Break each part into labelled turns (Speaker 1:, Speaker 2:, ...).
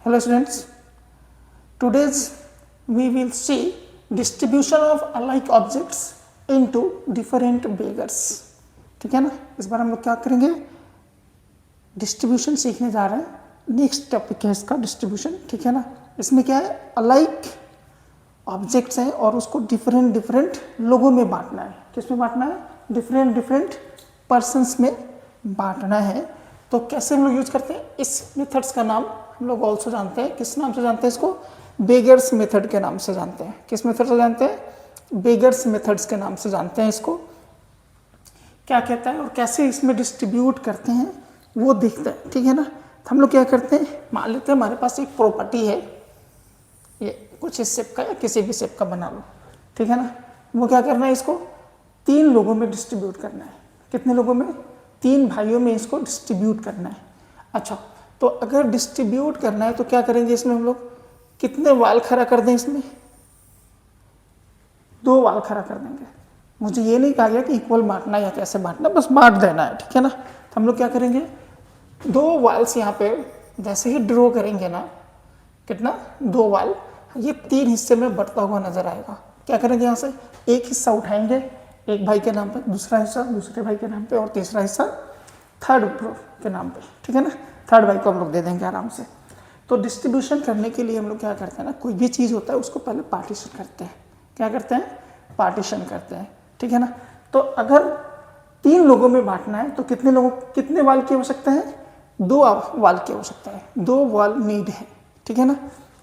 Speaker 1: Hello students, today's we will see distribution of alike objects into different beggars. ठीक है ना, इस बार हम लोग क्या करेंगे, डिस्ट्रीब्यूशन सीखने जा रहे हैं। नेक्स्ट टॉपिक है इसका डिस्ट्रीब्यूशन। ठीक है ना, इसमें क्या है, अलाइक ऑब्जेक्ट्स हैं और उसको डिफरेंट डिफरेंट लोगों में बांटना है। किस में बांटना है, डिफरेंट डिफरेंट पर्सन्स में बांटना है। तो कैसे हम लोग यूज करते हैं, इस मेथड्स का नाम हम लोग ऑल्सो जानते हैं। किस नाम से जानते हैं इसको, बेगर्स मेथड के नाम से जानते हैं। किस मेथड से जानते हैं, बेगर्स मेथड्स के नाम से जानते हैं। इसको क्या कहता है और कैसे इसमें डिस्ट्रीब्यूट करते हैं वो देखते हैं। ठीक है ना, तो हम लोग क्या करते हैं, मान लेते हैं हमारे पास एक प्रॉपर्टी है, ये कुछ इस शेप का या किसी भी शेप का बना लो। ठीक है ना, वो क्या करना है, इसको 3 लोगों में डिस्ट्रीब्यूट करना है। कितने लोगों में, 3 भाइयों में इसको डिस्ट्रीब्यूट करना है। अच्छा, तो अगर डिस्ट्रीब्यूट करना है तो क्या करेंगे, इसमें हम लोग कितने वाल खड़ा कर दें, इसमें 2 वाल खड़ा कर देंगे। मुझे ये नहीं कहा गया कि इक्वल बांटना या कैसे बांटना, बस बांट देना है। ठीक है ना, तो हम लोग क्या करेंगे, 2 वाल्स यहाँ पे जैसे ही ड्रॉ करेंगे ना, कितना, 2 वाल, ये 3 हिस्से में बंटता हुआ नजर आएगा। क्या करेंगे, यहाँ से एक हिस्सा उठाएंगे एक भाई के नाम पे, दूसरा हिस्सा दूसरे भाई के नाम पे और तीसरा हिस्सा थर्ड के नाम पे। ठीक है ना, थर्ड भाई को हम लोग दे देंगे आराम से। तो डिस्ट्रीब्यूशन करने के लिए हम लोग क्या करते हैं ना, कोई भी चीज़ होता है उसको पहले पार्टीशन करते हैं। क्या करते हैं, पार्टीशन करते हैं। ठीक है ना, तो अगर 3 लोगों में बांटना है तो कितने वाल की आवश्यकता है, 2 वाल की आवश्यकता है, 2 वाल नीड है। ठीक है ना,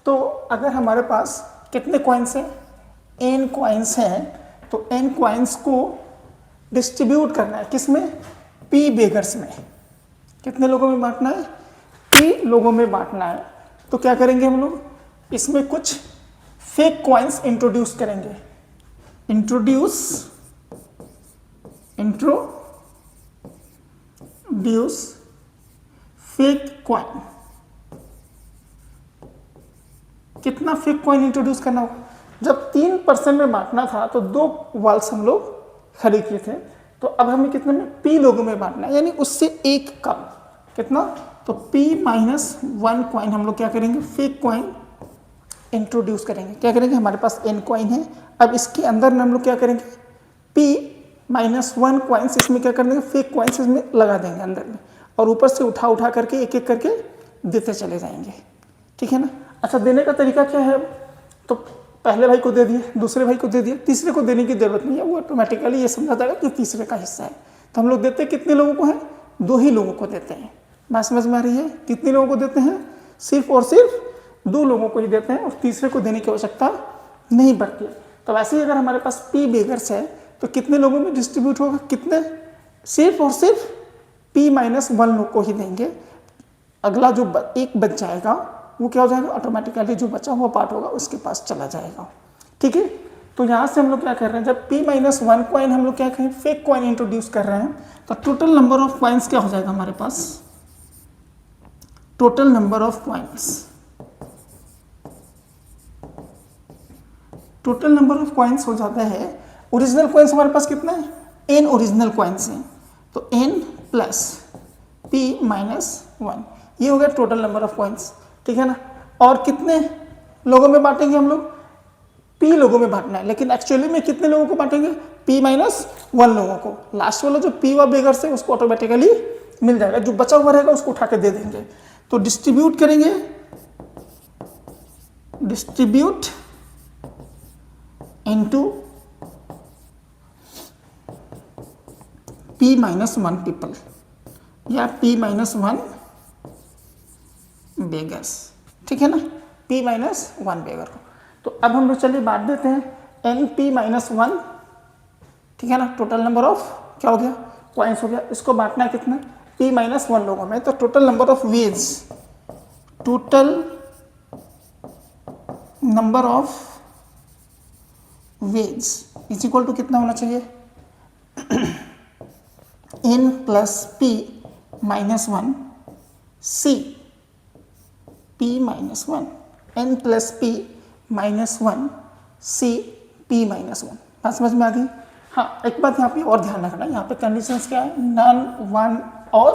Speaker 1: तो अगर हमारे पास कितने कॉइन्स हैं, n कॉइन्स हैं, तो n कॉइन्स को डिस्ट्रीब्यूट करना है किसमें, p बेगर्स में। कितने लोगों में बांटना है, p लोगों में बांटना है। तो क्या करेंगे हम लोग, इसमें कुछ फेक कॉइन्स इंट्रोड्यूस करेंगे। Introduce fake coin. कितना फेक कॉइन इंट्रोड्यूस करना होगा, जब 3% में बांटना था तो 2 वाल्स हम लोग खरीद किए थे, तो अब हमें कितने में, p लोगों में बांटना है, यानी उससे 1 कम। कितना, तो p-1 कॉइन हम लोग क्या करेंगे, फेक कॉइन इंट्रोड्यूस करेंगे। क्या करेंगे, हमारे पास n कॉइन है, अब इसके अंदर हम लोग क्या करेंगे, p-1 कॉइन्स इसमें क्या कर देंगे, फेक कॉइन्स इसमें लगा देंगे अंदर में, और ऊपर से उठा करके एक एक करके देते चले जाएंगे। ठीक है ना। अच्छा, देने का तरीका क्या है, तो पहले भाई को दे दिए, दूसरे भाई को दे दिए, तीसरे को देने की जरूरत नहीं है, वो ऑटोमेटिकली ये समझा जाएगा कि तीसरे का हिस्सा है। तो हम लोग देते हैं कितने लोगों को है, 2 ही लोगों को देते हैं। बात समझ में आ रही है, कितने लोगों को देते हैं, सिर्फ और सिर्फ 2 लोगों को ही देते हैं और तीसरे को देने की आवश्यकता नहीं पड़ती। तो वैसे ही अगर हमारे पास p बेगर्स है तो कितने लोगों में डिस्ट्रीब्यूट होगा, कितने, सिर्फ और सिर्फ p-1 लोग को ही देंगे। अगला जो एक बच जाएगा वो क्या हो जाएगा, ऑटोमेटिकली जो बचा हुआ पार्ट होगा उसके पास चला जाएगा। ठीक है, तो यहाँ से हम लोग क्या कर रहे हैं, जब p-1 कॉइन हम लोग क्या करें, फेक कॉइन इंट्रोड्यूस कर रहे हैं, तो टोटल नंबर ऑफ कॉइन्स क्या हो जाएगा हमारे पास, total number of coins, total number of coins हो जाता है, ओरिजिनल कॉइन्स हमारे पास कितना है, n ओरिजिनल कॉइन्स हैं, तो n प्लस p-1, ये हो गया टोटल नंबर ऑफ कॉइन्स। ठीक है ना, और कितने लोगों में बांटेंगे हम लोग, p लोगों में बांटना है, लेकिन एक्चुअली में कितने लोगों को बांटेंगे, p-1 लोगों को। लास्ट वाला जो p वा बेगर से उसको ऑटोमेटिकली मिल जाएगा, जो बचा हुआ रहेगा उसको उठा के दे देंगे। तो डिस्ट्रीब्यूट करेंगे, डिस्ट्रीब्यूट इनटू p-1 पीपल या p-1 बेगर्स। ठीक है ना, p-1 बेगर को। तो अब हम लोग चलिए बांट देते हैं n-p-1। ठीक है ना, टोटल नंबर ऑफ क्या हो गया, कॉइन्स हो गया। इसको बांटना है कितना, p-1 लोगों में, तो total number of ways, total number of ways is equal to कितना होना चाहिए, n plus p-1 c p-1, n plus p-1 c p-1। बात समझ में आ गई। हाँ, एक बात यहाँ पे और ध्यान रखना, यहाँ पे कंडीशंस क्या है, नन, 1 और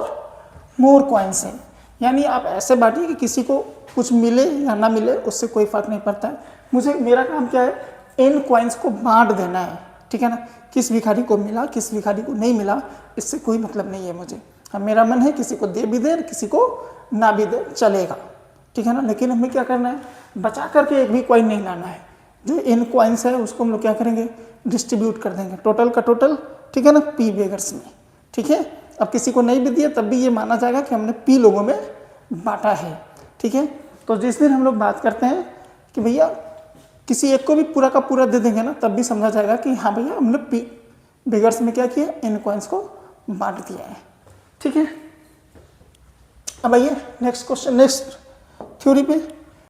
Speaker 1: मोर कॉइन्स है। यानी आप ऐसे बांटिए कि किसी को कुछ मिले या ना मिले उससे कोई फर्क नहीं पड़ता है। मुझे मेरा काम क्या है, इन कॉइन्स को बांट देना है, ठीक है ना। किस भिखारी को मिला किस भिखारी को नहीं मिला इससे कोई मतलब नहीं है मुझे। अब मेरा मन है किसी को दे भी दे किसी को ना भी दे चलेगा, ठीक है ना। लेकिन हमें क्या करना है, बचा करके एक भी कॉइन नहीं लाना है। जो इन कॉइन्स है उसको हम लोग क्या करेंगे, डिस्ट्रीब्यूट कर देंगे टोटल का टोटल, ठीक है ना, पी बेगर्स में, ठीक है। अब किसी को नहीं भी दिया तब भी ये माना जाएगा कि हमने पी लोगों में बांटा है, ठीक है। तो जिस दिन हम लोग बात करते हैं कि भैया किसी एक को भी पूरा का पूरा दे देंगे ना, तब भी समझा जाएगा कि हाँ भैया हमने पी बिगर्स में क्या किया, इन कॉइन्स को बांट दिया है, ठीक है। अब आइए नेक्स्ट क्वेश्चन, नेक्स्ट थ्योरी पे।